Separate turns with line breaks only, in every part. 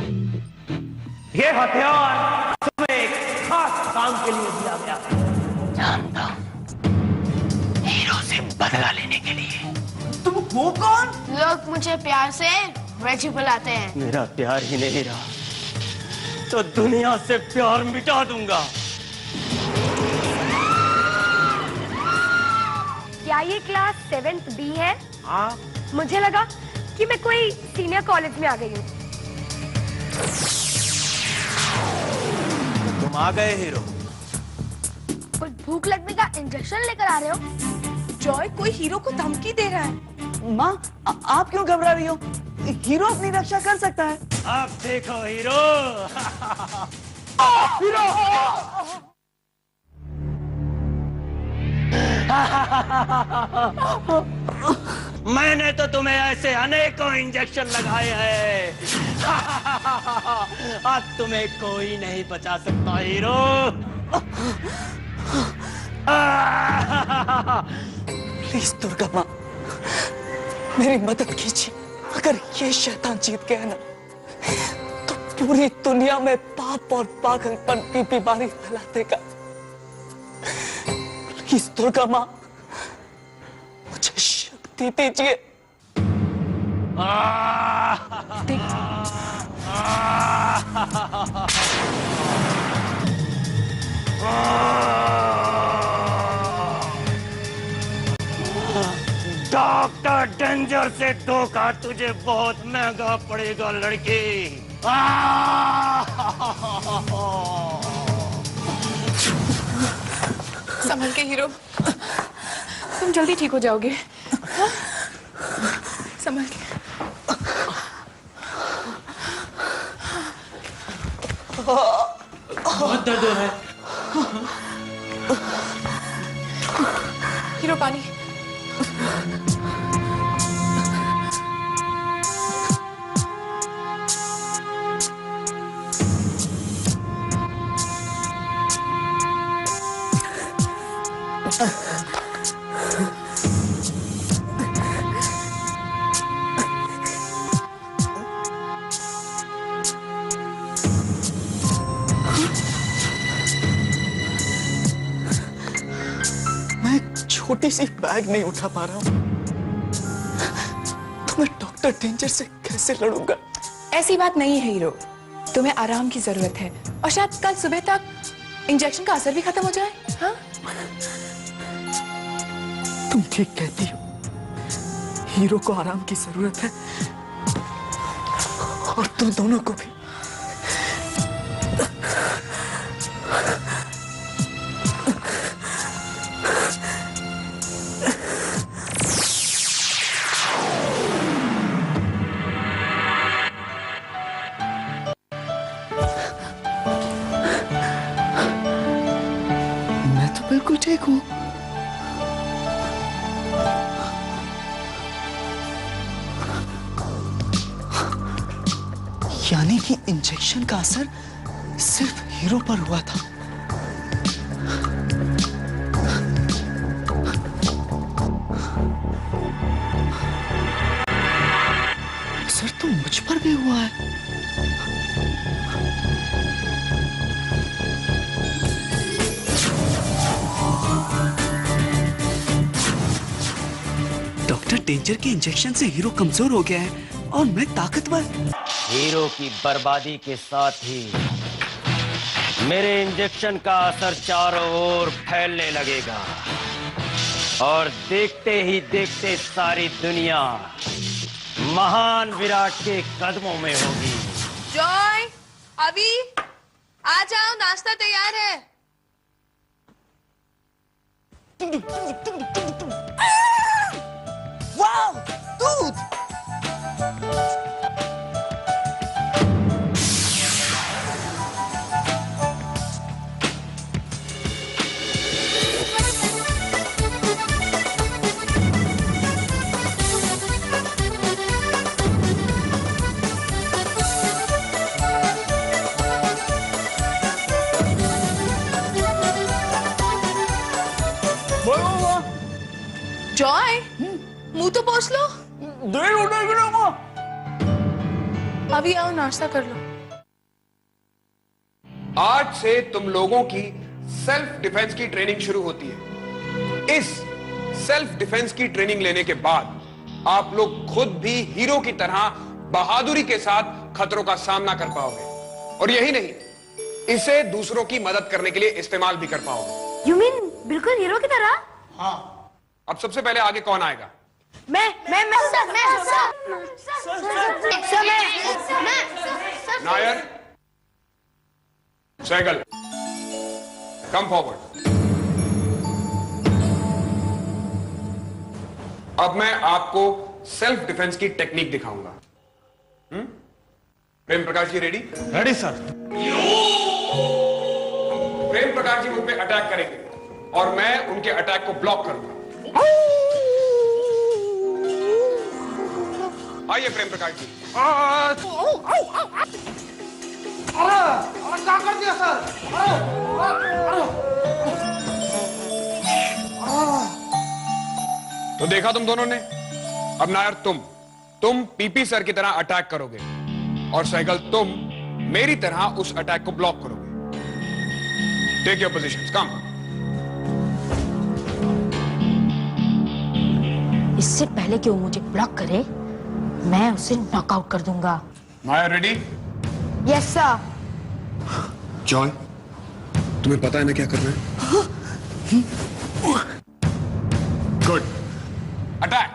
ये हथियार तुम्हें एक खास काम के लिए दिया गया।
जानता हूं, हीरो से बदला लेने के लिए।
तुम हो कौन?
लोग मुझे प्यार से रेजी बुलाते हैं।
मेरा प्यार ही नहीं रहा तो दुनिया से प्यार मिटा दूंगा।
क्या ये क्लास 7th B है?
हाँ।
मुझे लगा कि मैं कोई सीनियर कॉलेज में आ गई हूँ।
तुम आ गए हीरो।
कुछ भूख लगने का इंजेक्शन लेकर आ रहे हो?
जॉय कोई हीरो को धमकी दे रहा है। माँ आप क्यों घबरा रही हो? हीरो अपनी रक्षा कर सकता है।
अब देखो हीरो।
हीरो!
मैंने तो तुम्हें ऐसे अनेकों इंजेक्शन लगाए हैं। अब तुम्हें कोई नहीं बचा सकता हीरो।
प्लीज दुर्गा माँ, मेरी मदद कीजिए। अगर ये शैतान जीत गया ना, तो पूरी दुनिया में पाप और पागलपन की बीमारी फैला देगा। प्लीज दुर्गा माँ, मुझे शक्ति दीजिए।
डॉक्टर डेंजर से धोखा तुझे बहुत महंगा पड़ेगा लड़की।
संभल के हीरो, तुम जल्दी ठीक हो जाओगे। हाँ? संभल के।
बहुत दर्द हो रहा है।
हीरो पानी।
छोटी सी बैग नहीं उठा पा रहा हूँ, तो मैं डॉक्टर डेंजर से कैसे लड़ूंगा?
ऐसी बात नहीं है हीरो, तुम्हें आराम की जरूरत है और शायद कल सुबह तक इंजेक्शन का असर भी खत्म हो जाए। हाँ?
तुम ठीक कहती हो, हीरो को आराम की जरूरत है और तुम दोनों को भी। बिल्कुल ठीक हूँ। यानी कि इंजेक्शन का असर सिर्फ हीरो पर हुआ था। असर तो मुझ पर भी हुआ है। डॉक्टर डेंजर के इंजेक्शन से हीरो कमजोर हो गया है और मैं ताकतवर।
हीरो की बर्बादी के साथ ही मेरे इंजेक्शन का असर चारों ओर फैलने लगेगा और देखते ही देखते सारी दुनिया महान विराट के कदमों में होगी।
जॉय, अभी आ जाओ, नाश्ता तैयार है।
वाओ, दूध!
जॉय, मुंह तो पोंछ लो।
देर हो गई।
अभी आओ, नाश्ता कर लो।
आज से तुम लोगों की सेल्फ डिफेंस की ट्रेनिंग शुरू होती है। इस सेल्फ डिफेंस की ट्रेनिंग लेने के बाद आप लोग खुद भी हीरो की तरह बहादुरी के साथ खतरों का सामना कर पाओगे, और यही नहीं, इसे दूसरों की मदद करने के लिए इस्तेमाल भी कर पाओगे।
यू मीन बिल्कुल हीरो की तरह?
हाँ। अब सबसे पहले आगे कौन आएगा?
मैं
नायर, सहगल, कम फॉरवर्ड। अब मैं आपको सेल्फ डिफेंस की टेक्निक दिखाऊंगा। Prem Prakash ji ready?
Ready sir.
Prem Prakash ji मुझ पे अटैक करेंगे और मैं उनके अटैक को ब्लॉक करूंगा। आइए प्रेम प्रकाश जी।
क्या कर दिया सर?
तो देखा तुम दोनों ने। अब नायर तुम पीपी सर की तरह अटैक करोगे, और सहगल तुम मेरी तरह उस अटैक को ब्लॉक करोगे। टेक योर पोजीशंस, कम।
इससे पहले कि वो मुझे ब्लॉक करे, मैं उसे नॉकआउट कर दूंगा।
Nair ready?
Yes sir.
Joy, तुम्हें पता है ना क्या करना है? Good, attack.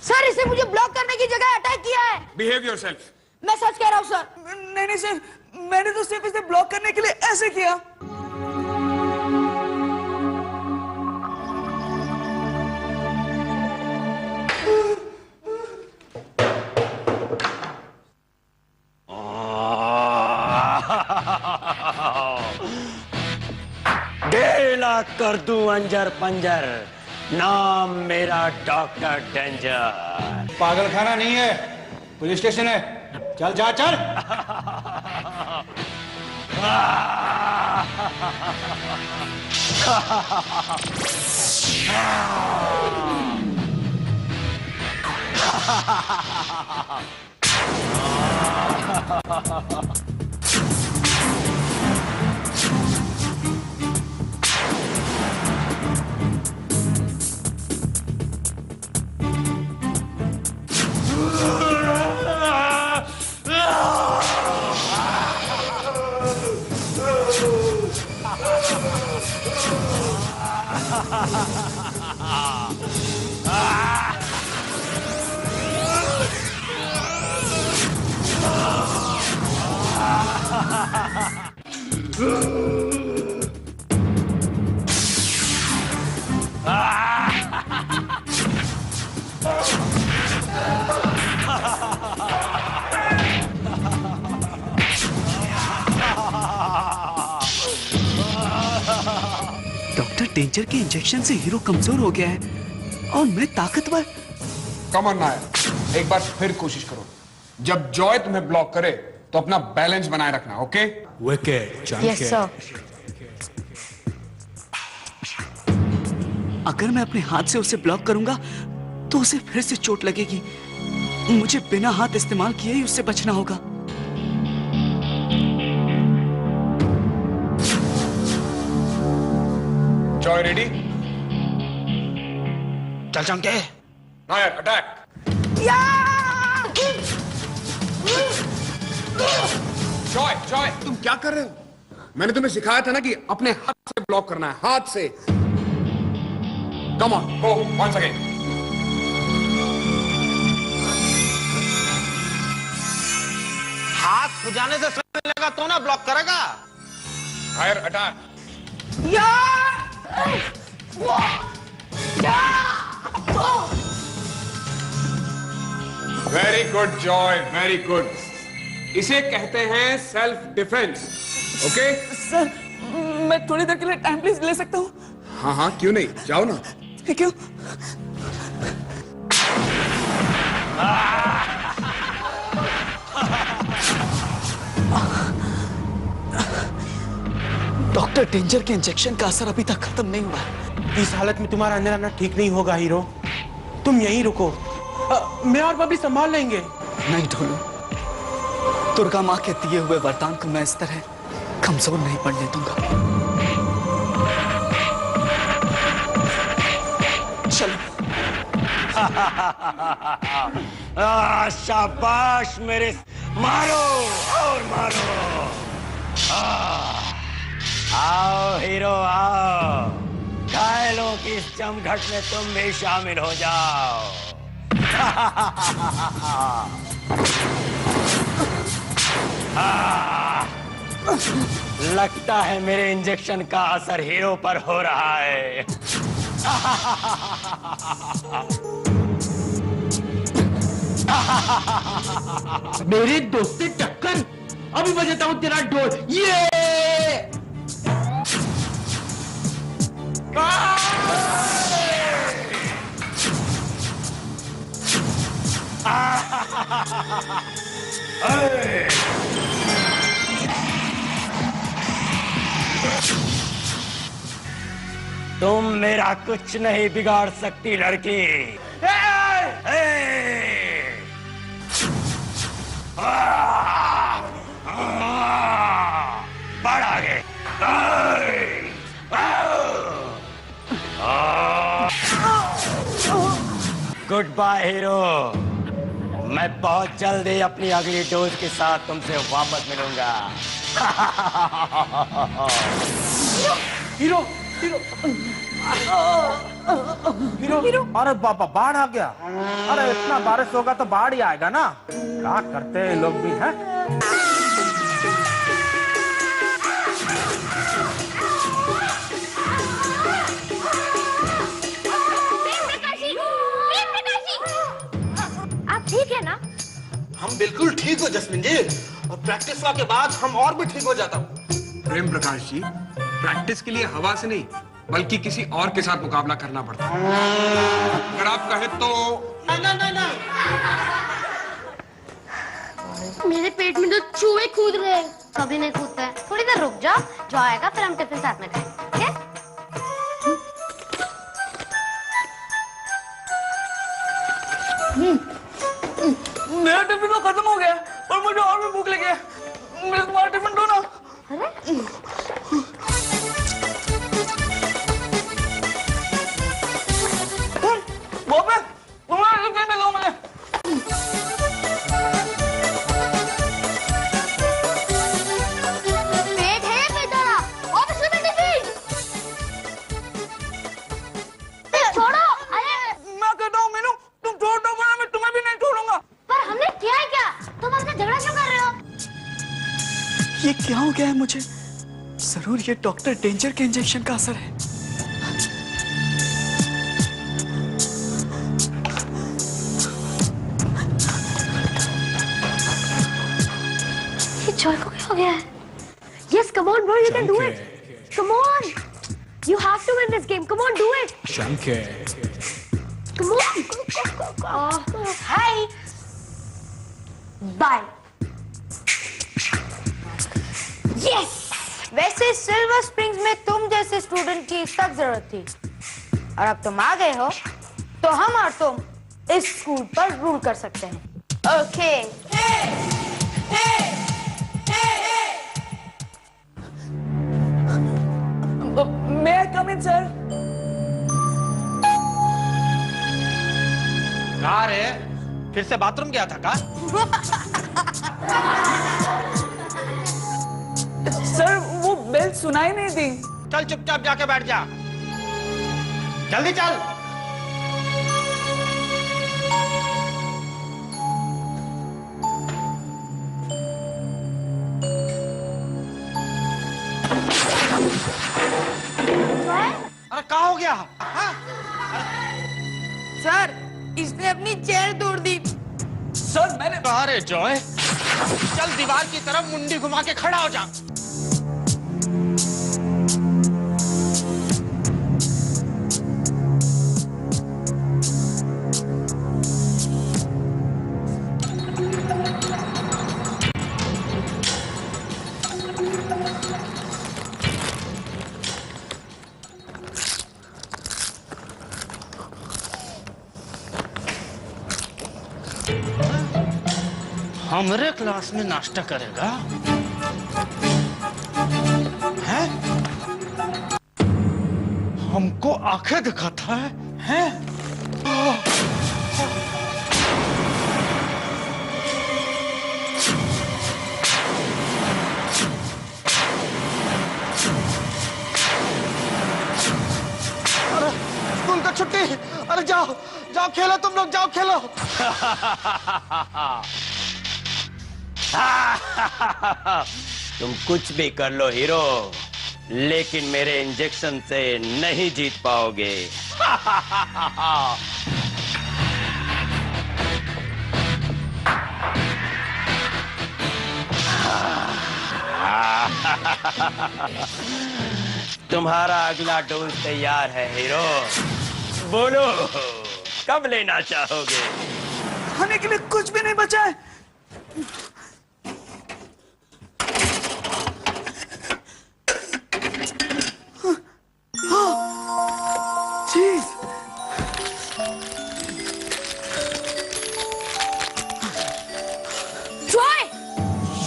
सर, इसे मुझे ब्लॉक करने की जगह अटैक किया है।
Behave yourself.
मैं सच कह रहा हूँ सर।
नहीं सर, मैंने तो सिर्फ इसे ब्लॉक करने के लिए ऐसे किया।
ढेला कर दूं अंजर पंजर, नाम मेरा डॉक्टर डेंजर।
पागल खाना नहीं है, पुलिस स्टेशन है। चल जा चल।
डॉक्टर डेंजर के इंजेक्शन से हीरो कमजोर हो गया है और मैं ताकतवर।
कम ऑन नायर, एक बार फिर कोशिश करो। जब जॉय तुम्हें ब्लॉक करे तो अपना बैलेंस बनाए रखना, ओके?
विकेट।
Yes sir.
अगर मैं अपने हाथ से उसे ब्लॉक करूंगा तो उसे फिर से चोट लगेगी। मुझे बिना हाथ इस्तेमाल किए ही उससे बचना होगा।
Joy ready?
चल चमके।
नायर अटैक। जॉय जॉय, तुम क्या कर रहे हो? मैंने तुम्हें सिखाया था ना कि अपने हाथ से ब्लॉक करना है, हाथ से। Come on, go once again.
हाथ खुजाने से समय लगा तो ना ब्लॉक करेगा।
नायर अटैक। Very good Joy, very good. इसे कहते हैं सेल्फ डिफेंस, ओके?
सर, मैं थोड़ी देर के लिए टाइम प्लीज ले सकता हूँ?
हाँ हाँ, क्यों नहीं, जाओ ना।
Thank you.
डॉक्टर डेंजर के इंजेक्शन का असर अभी तक खत्म नहीं हुआ है।
इस हालत में तुम्हारा अंदर आना ठीक नहीं होगा हीरो।
तुम यहीं रुको, मैं और बबली संभाल लेंगे।
नहीं ढोलू, दुर्गा माँ के दिए हुए वरदान को मैं इस तरह कमजोर नहीं पड़ने दूंगा। चलो।
शाबाश मेरे, मारो और मारो। आओ हीरो आओ, घायलों की इस जमघट में तुम भी शामिल हो जाओ। लगता है मेरे इंजेक्शन का असर हीरो पर हो रहा है।
मेरे दोस्त से टक्कर, अभी बजाता हूँ तेरा ढोल। ये
तुम मेरा कुछ नहीं बिगाड़ सकती लड़की। बढ़ आगे। गुड बाय हीरो, मैं बहुत जल्द ही अपनी अगली डोज के साथ तुमसे वापस मिलूंगा।
Hero hero hero hero.
अरे बाबा बाढ़ आ गया। अरे इतना बारिश होगा तो बाढ़ ही आएगा ना। क्या करते हैं लोग भी हैं।
आप ठीक है ना?
हम बिल्कुल ठीक हो जस्मिन जी, और प्रैक्टिस के बाद हम और भी ठीक हो जाता हूँ।
प्रेम प्रकाश जी, प्रैक्टिस के लिए हवा से नहीं बल्कि किसी और के साथ मुकाबला करना पड़ता है। अगर आप कहें तो।
ना।
मेरे पेट में तो चूहे कूद रहे हैं। कभी नहीं कूदता है। थोड़ी देर रुक जाओ, जो आएगा फिर हम टिफिन साथ में खाएंगे, ठीक है?
मेरा टिफिन तो खत्म हो गया और मुझे और भी भूख लगी है। मुझे तुम्हारा टिफिन दो ना।
अरे
बाबा, तुम्हारा टिफिन दो मुझे।
पेट है बेचारा, और इसमें टिफिन छोड़ो। अरे
मैं कहता हूँ मीनू, तुम छोड़ दो वरना मैं तुम्हें भी नहीं छोड़ूंगा।
पर हमने किया है क्या? तुम हमसे झगड़ा क्यों कर रहे हो?
ये क्या हो गया है मुझे? जरूर ये डॉक्टर डेंजर के इंजेक्शन का असर है।
ये जॉय को क्या हो गया है? Yes, come on, bro, you can do it. Come on, you have to win this game. Come on, do it. Come on. Hi. Bye. Yes.
वैसे सिल्वर स्प्रिंग्स में तुम जैसे स्टूडेंट की सख्त जरूरत थी, और अब तुम आ गए हो तो हम और तुम इस स्कूल पर रूल कर सकते हैं। Okay.
May I come in, sir?
कहाँ रे? फिर से बाथरूम गया था का?
सर वो बेल सुनाई नहीं दी।
चल चुपचाप जाके बैठ जा। जल्दी चल। अरे क्या हो गया?
सर, इसने अपनी चेयर तोड़ दी।
सर मैंने।
अरे जॉय, चल दीवार की तरफ मुंडी घुमा के खड़ा हो जा।
हमरे क्लास में नाश्ता करेगा? हैं? हमको आंखें दिखाता है? हैं?
अरे स्कूल का छुट्टी। अरे जाओ जाओ खेलो, तुम लोग जाओ खेलो।
तुम कुछ भी कर लो हीरो, लेकिन मेरे इंजेक्शन से नहीं जीत पाओगे। तुम्हारा अगला डोज तैयार है हीरो, बोलो कब लेना चाहोगे?
खाने के लिए कुछ भी नहीं बचा है। चीज।
ट्राई,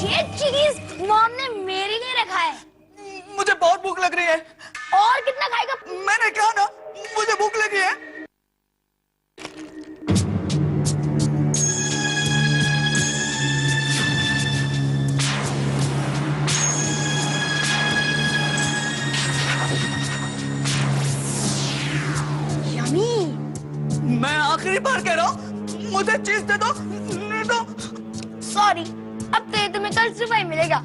ये चीज मॉम ने मेरे लिए रखा है।
मुझे बहुत भूख लग रही है।
और कितना खाएगा?
मैंने कहा ना मुझे भूख लगी है। मैं आखिरी बार कह रहा हूँ, मुझे चीज दे दो, नहीं तो।
सॉरी, अब तो ये तुम्हें कल सुबह ही मिलेगा।